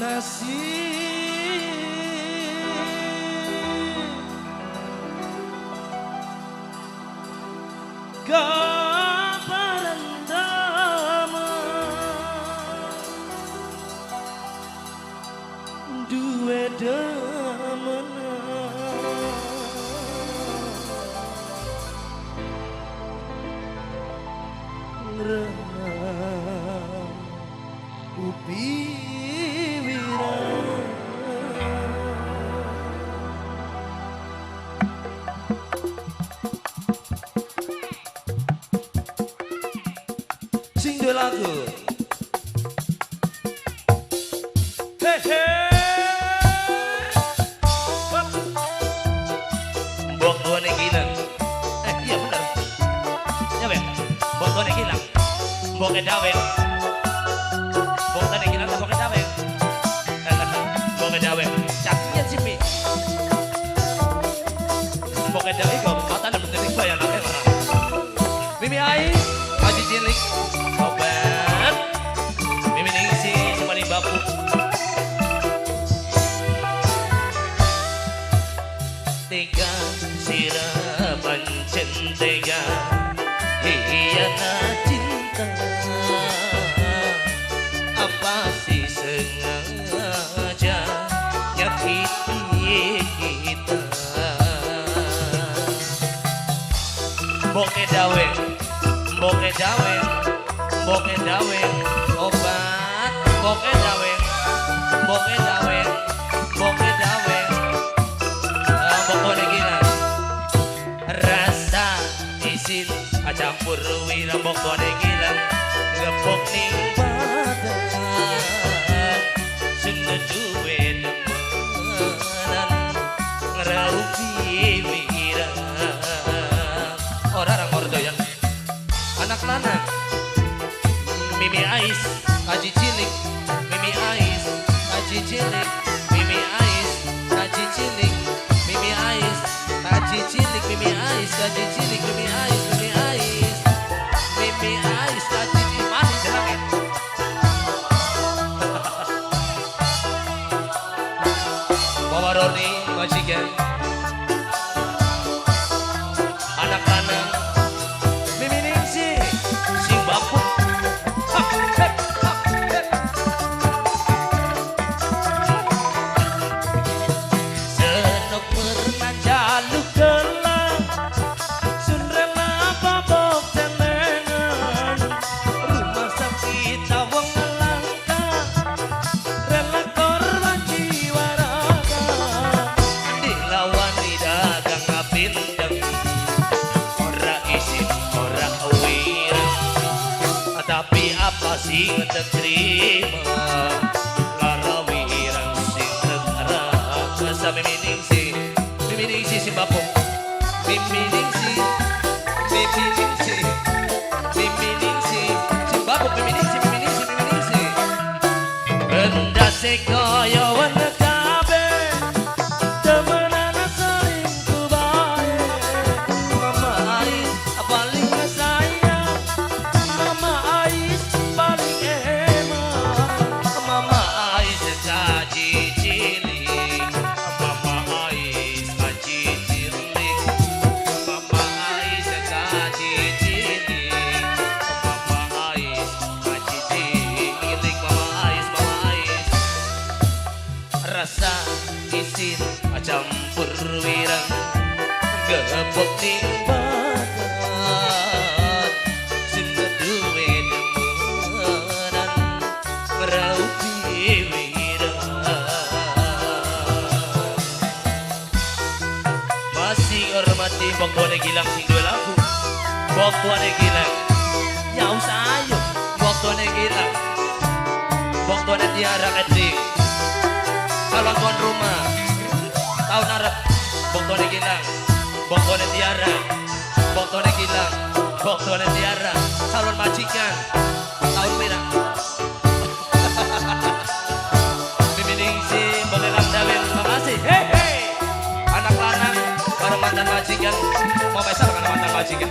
kasih kabaran damai duwe damana ngerenang upi sing dua lagu. Hey hey. Mbok tuane gilang. Iya benar. Ya ben. Mbok tuane gilang. Mbok edawe. Mbok tuane gilang mbok edawe. Mbok edawe. Caknya cipi. Mbok edawe kok mata nang bener iku ya nang ora. Mimi ai, Haji Cilik. Obat. Mimi ningsi paling bapu. Tega sirapan centega hiana cinta apa sih sengaja nyakiti kita boke dawe boke dawe boke dawe obat boke dawe boke dawe boke dawe pokoknya gila rasa isin campur wira pokoknya gila ngepok ning badan sunda duwe demenan ngeraupi wira orang ordoyan anak lanang Mimi Ais Haji Cilik Mimi Ais Haji Cilik Mimi Ais Haji Cilik Mimi Ais Haji Cilik Mimi Ais Haji Cilik Mimi Ais Mimi Ais Mimi Ais Haji Cilik masih senang ya Bawa Roni majikan anak lanang Mimi Ningsi sing bapu senok pernah jaluk gelang sun rela babok celengan rumah sakit awang langka rela korban jiwa raga dilawan di dagang ngapindeng ora isin ora wirang tapi apa sih terima lara wirang sing terang sa Mimi Ningsi si bapong Mimi Ningsi Mimi Ningsi Mimi Ningsi si bapong Mimi Ningsi Mimi Ningsi Mimi Ningsi benda sekoyo wana kabe temenan saling kubae Mama Ais paling sayang Mama Ais paling emak Mama Ais Haji Cilik Mama Ais Haji Cilik Mama Ais Haji Cilik Mama Ais Haji Cilik Mama Ais rasa isin campur wirang gepok ning badan sunda duwe demenan ngeraupi wirang masih hormati pokoknya gilang sing dua lagu pokoknya gilang ya usah ayo pokoknya gilang pokoknya tiara kedik calon tuan rumah tahun Arab pokoknya gilang pokoknya tiara pokoknya gilang pokoknya tiara calon majikan tahun merah Mimi Ningsi boleh Dawin makasih hehe anak lanang para mantan majikan mau besar karena mantan majikan